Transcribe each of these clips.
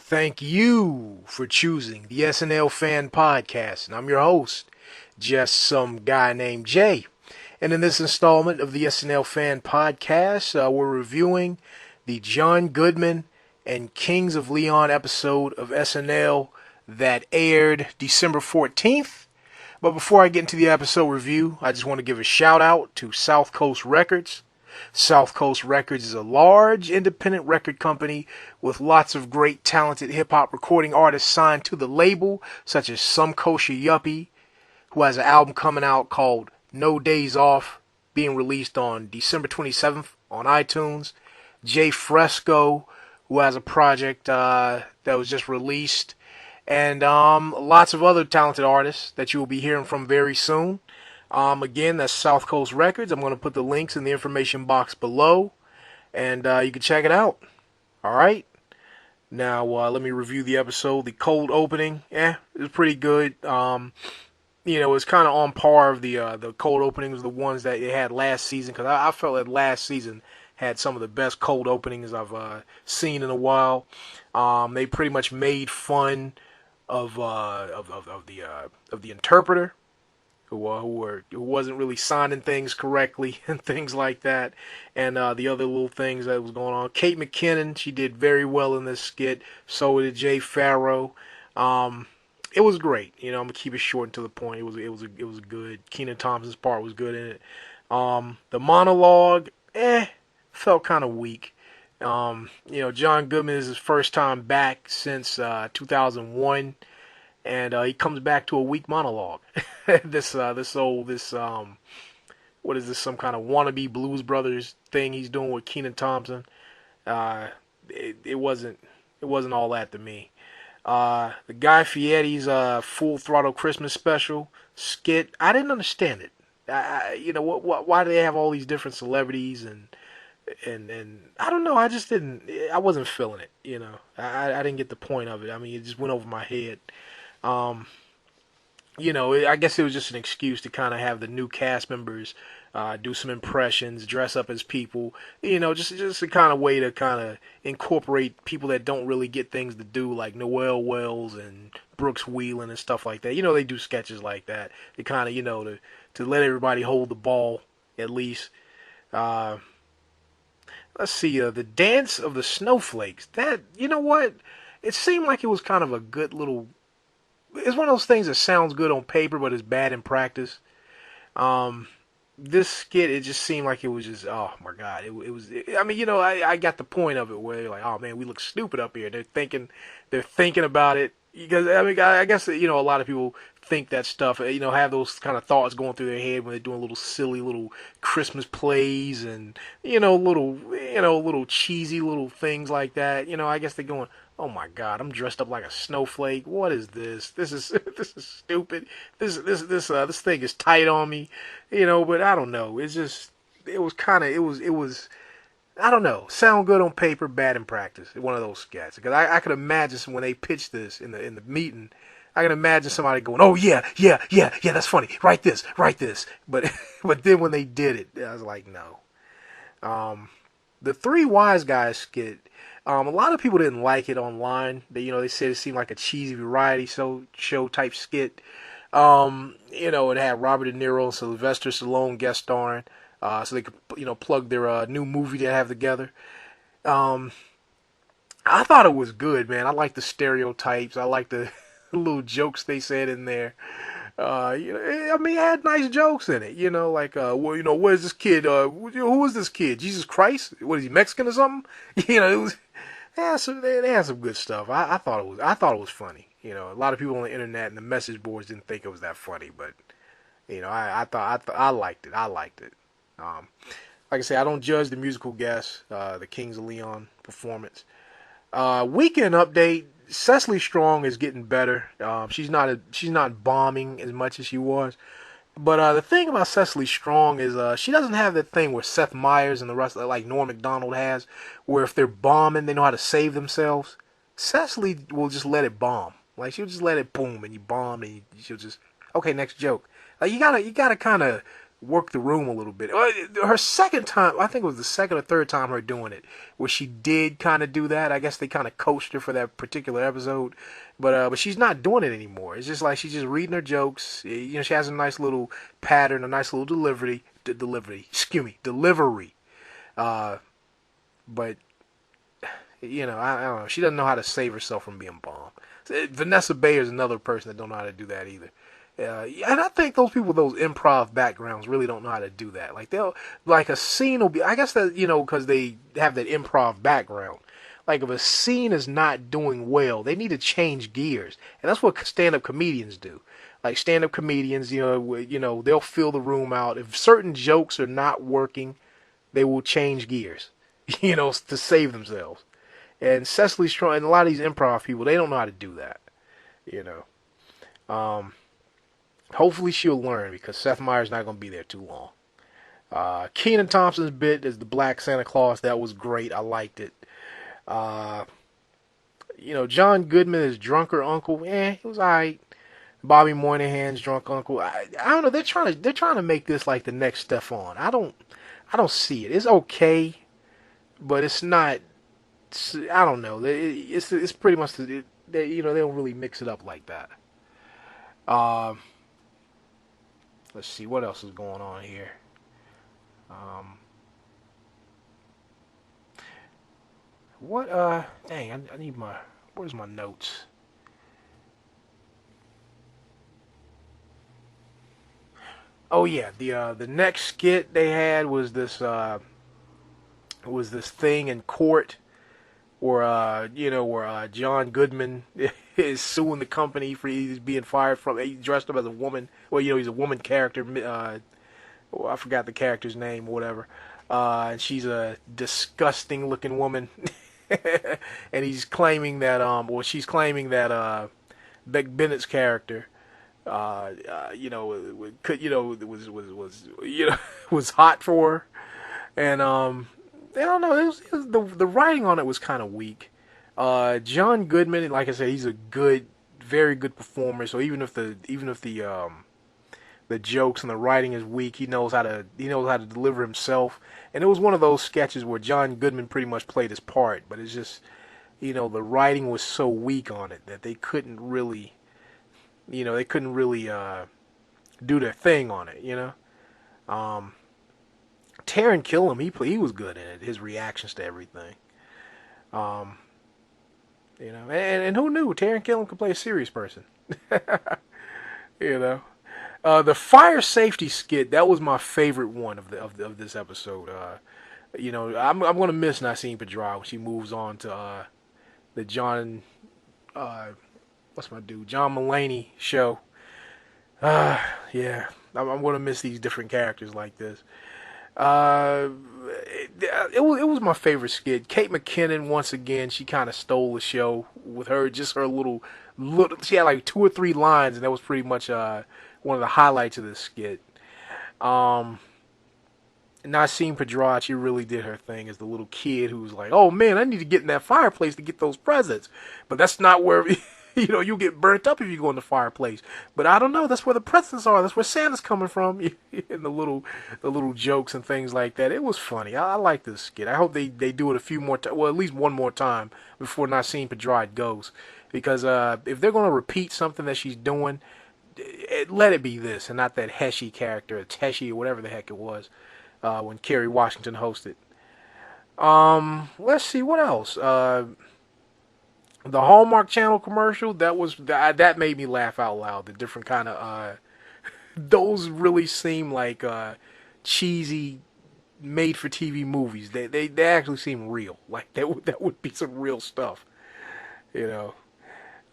Thank you for choosing the SNL Fan Podcast, and I'm your host, just some guy named Jay. And in this installment of the SNL Fan Podcast, we're reviewing the John Goodman and Kings of Leon episode of SNL that aired December 14th. But before I get into the episode review, I just want to give a shout out to South Coast Records. South Coast Records is a large independent record company with lots of great talented hip-hop recording artists signed to the label, such as Some Kosher Yuppie, who has an album coming out called No Days Off, being released on December 27th on iTunes. Jay Fresco, who has a project that was just released, and lots of other talented artists that you will be hearing from very soon. Again, that's South Coast Records. I'm going to put the links in the information box below, and you can check it out. All right. Now, let me review the episode. The cold opening, it was pretty good. It's kind of on par of the cold openings, the ones that it had last season, because I felt that last season had some of the best cold openings I've seen in a while. They pretty much made fun of the interpreter, who wasn't really signing things correctly and things like that, and the other little things that was going on. Kate McKinnon, she did very well in this skit. So did Jay Pharaoh. It was great. I'm gonna keep it short and to the point. It was good. Kenan Thompson's part was good in it. The monologue, felt kind of weak. John Goodman is his first time back since 2001. And he comes back to a weak monologue. What is this? Some kind of wannabe Blues Brothers thing he's doing with Kenan Thompson? It wasn't all that to me. The Guy Fieri's Full Throttle Christmas Special skit, I didn't understand it. Why do they have all these different celebrities and I don't know. I wasn't feeling it. I didn't get the point of it. I mean, it just went over my head. I guess it was just an excuse to kind of have the new cast members do some impressions, dress up as people, just a kind of way to kind of incorporate people that don't really get things to do, like Noel Wells and Brooks Wheelan and stuff like that. They do sketches like that. They kind of, to let everybody hold the ball, at least. Let's see, the Dance of the Snowflakes. That, what? It seemed like it was kind of a good little... It's one of those things that sounds good on paper, but is bad in practice. This skit, it just seemed like it was just, oh my God. I got the point of it where you're like, oh man, we look stupid up here. They're thinking about it. Because, I guess, a lot of people think that stuff, have those kind of thoughts going through their head when they're doing little silly little Christmas plays and, little cheesy little things like that. I guess they're going, oh my God, I'm dressed up like a snowflake. What is this? This is stupid. This thing is tight on me, but I don't know. It was I don't know. Sound good on paper, bad in practice. One of those sketches. Because I could imagine when they pitched this in the meeting, I can imagine somebody going, "Oh yeah, that's funny. Write this." But but then when they did it, I was like, no. The Three Wise Guys skit. A lot of people didn't like it online. They said it seemed like a cheesy variety show type skit. It had Robert DeNiro and Sylvester Stallone guest starring. So they could, plug their new movie they have together. I thought it was good, man. I like the stereotypes. I like the little jokes they said in there. It had nice jokes in it. Where's this kid? Who is this kid? Jesus Christ? What is he, Mexican or something? It was. They had some good stuff. I thought it was funny. A lot of people on the internet and the message boards didn't think it was that funny, but I liked it. Like I say, I don't judge the musical guests, the Kings of Leon performance. Weekend update: Cecily Strong is getting better. She's not bombing as much as she was. But the thing about Cecily Strong is she doesn't have that thing where Seth Meyers and the rest, like Norm MacDonald has, where if they're bombing, they know how to save themselves. Cecily will just let it bomb. Like, she'll just let it boom, and you bomb, and she'll just, okay, next joke. Like, you gotta kind of work the room a little bit. Her second time, I think it was the second or third time her doing it, where she did kind of do that. I guess they kind of coached her for that particular episode, but she's not doing it anymore. It's just like she's just reading her jokes. You know, she has a nice little pattern, a nice little delivery. Uh, but you know, I don't know. She doesn't know how to save herself from being bombed. Vanessa Bayer is another person that don't know how to do that either. And I think those people with those improv backgrounds really don't know how to do that. Like they'll, like a scene will be, I guess that, you know, because they have that improv background. Like if a scene is not doing well, they need to change gears. And that's what stand-up comedians do. Like stand-up comedians, you know, they'll fill the room out. If certain jokes are not working, they will change gears, you know, to save themselves. And Cecily's trying, and a lot of these improv people, they don't know how to do that, you know. Hopefully she'll learn because Seth Meyers not going to be there too long. Kenan Thompson's bit as the Black Santa Claus, that was great. I liked it. You know, John Goodman as drunker uncle, it was alright. Bobby Moynihan's drunk uncle. I don't know. They're trying to make this like the next Stefan. I don't see it. It's okay, but it's not. I don't know. It's pretty much you know, they don't really mix it up like that. Let's see what else is going on here. Dang, I need where's my notes? Oh yeah, the next skit they had was this thing in court where John Goodman is suing the company for he's being fired from. He dressed up as a woman. Well, you know, he's a woman character. I forgot the character's name or whatever. And she's a disgusting looking woman. And he's claiming that she's claiming that Beck Bennett's character it was hot for her, and I don't know, the writing on it was kind of weak. John Goodman, like I said, he's a very good performer. So even if the jokes and the writing is weak, he knows how to deliver himself. And it was one of those sketches where John Goodman pretty much played his part, but it's just, you know, the writing was so weak on it that they couldn't really do their thing on it, you know. Taran Killam, he was good in it. His reactions to everything, you know, and who knew Taran Killam could play a serious person, you know. The fire safety skit, that was my favorite one of this episode. You know, I'm gonna miss Nasim Pedram when she moves on to the John John Mulaney show. Yeah, I'm gonna miss these different characters like this. It was my favorite skit. Kate McKinnon, once again, she kind of stole the show with her little. She had like 2 or 3 lines, and that was pretty much one of the highlights of this skit. Nasim Pedram, she really did her thing as the little kid who's like, "Oh man, I need to get in that fireplace to get those presents," but that's not where. You know, you'll get burnt up if you go in the fireplace. But I don't know. That's where the presents are. That's where Santa's coming from. And the little jokes and things like that. It was funny. I like this skit. I hope they do it a few more times. Well, at least one more time before Nasim Pedram goes. Because if they're going to repeat something that she's doing, let it be this and not that Heshie character, or Teshi, or whatever the heck it was, when Kerry Washington hosted. Let's see what else. The Hallmark Channel commercial, that made me laugh out loud. The different kind of those really seem like cheesy made for TV movies. They actually seem real. Like that would be some real stuff. You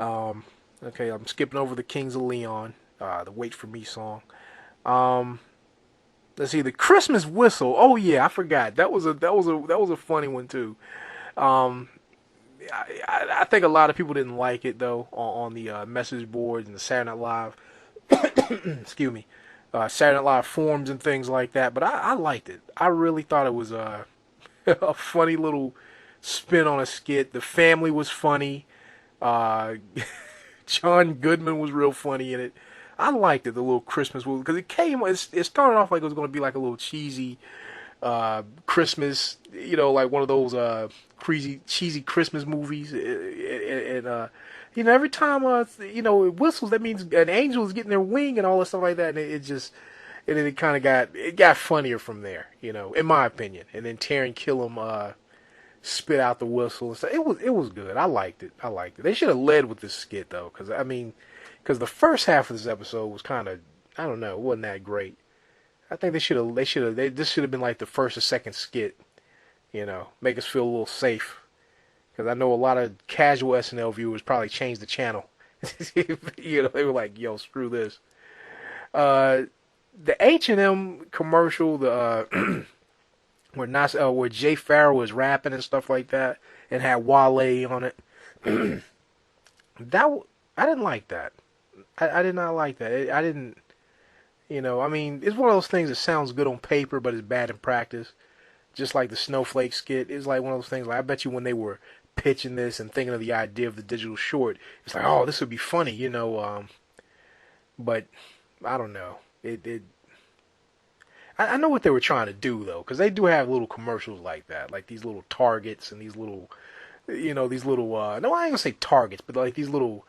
know. Okay, I'm skipping over the Kings of Leon, the Wait for Me song. Let's see, the Christmas whistle. Oh yeah, I forgot. That was a funny one too. I think a lot of people didn't like it though on the message boards and the Saturday Night Live, excuse me, Saturday Night Live forums and things like that. But I liked it. I really thought it was a funny little spin on a skit. The family was funny. John Goodman was real funny in it. I liked it, the little Christmas movie, because it started off like it was going to be like a little cheesy Christmas, like one of those crazy cheesy Christmas movies, and every time it whistles, that means an angel is getting their wing and all that stuff like that, and it just, and then it got funnier from there, in my opinion. And then Taran Killam spit out the whistle and stuff. It was good. I liked it. They should have led with this skit though, because the first half of this episode was kind of, I don't know, it wasn't that great. I think this should have been like the first or second skit, make us feel a little safe. Because I know a lot of casual SNL viewers probably changed the channel. They were like, yo, screw this. The H&M commercial, where Jay Pharaoh was rapping and stuff like that, and had Wale on it. I didn't like that. I did not like that. I didn't. It's one of those things that sounds good on paper, but it's bad in practice. Just like the Snowflake skit, it's like one of those things. Like, I bet you when they were pitching this and thinking of the idea of the digital short, it's like, oh, this would be funny, But I don't know. I know what they were trying to do though, because they do have little commercials like that, like these little Targets and these little, no, I ain't gonna say Targets, but like these little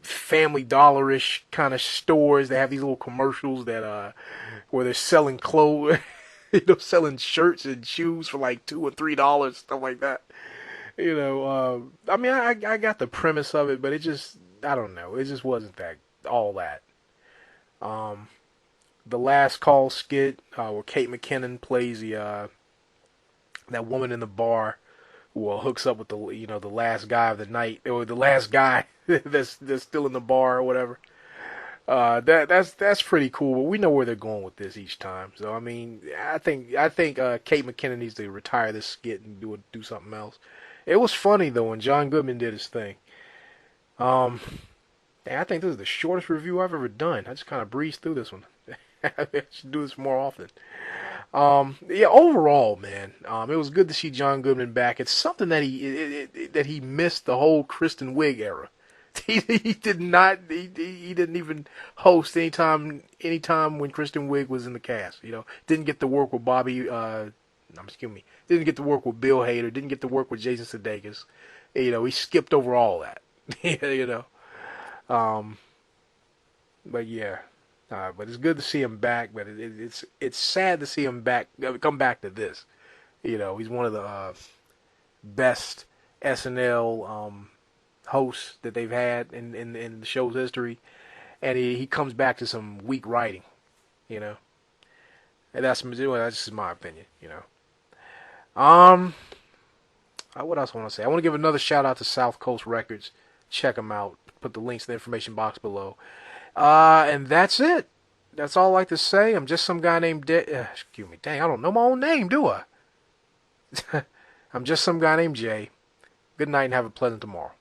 Family Dollar-ish kind of stores. They have these little commercials that where they're selling clothes, selling shirts and shoes for like $2 or $3, stuff like that. I got the premise of it, but it just, I don't know, it just wasn't all that. The last call skit where Kate McKinnon plays that woman in the bar who hooks up with the last guy of the night, or the last guy that's still in the bar or whatever. That's pretty cool, but we know where they're going with this each time. So I think Kate McKinnon needs to retire this skit and do something else. It was funny though when John Goodman did his thing. I think this is the shortest review I've ever done. I just kind of breezed through this one. I should do this more often. Overall, man, it was good to see John Goodman back. It's something that he missed the whole Kristen Wiig era. He did not. He didn't even host anytime when Kristen Wiig was in the cast. Didn't get to work with Didn't get to work with Bill Hader. Didn't get to work with Jason Sudeikis. He skipped over all that. But yeah. But it's good to see him back. But it's sad to see him come back to this. He's one of the best SNL hosts that they've had in the show's history, and he comes back to some weak writing. And that's just my opinion. What else I want to say? I want to give another shout out to South Coast Records. Check them out. Put the links in the information box below. And that's it. That's all I like to say. I'm just some guy named excuse me. Dang, I don't know my own name, do I? I'm just some guy named Jay. Good night and have a pleasant tomorrow.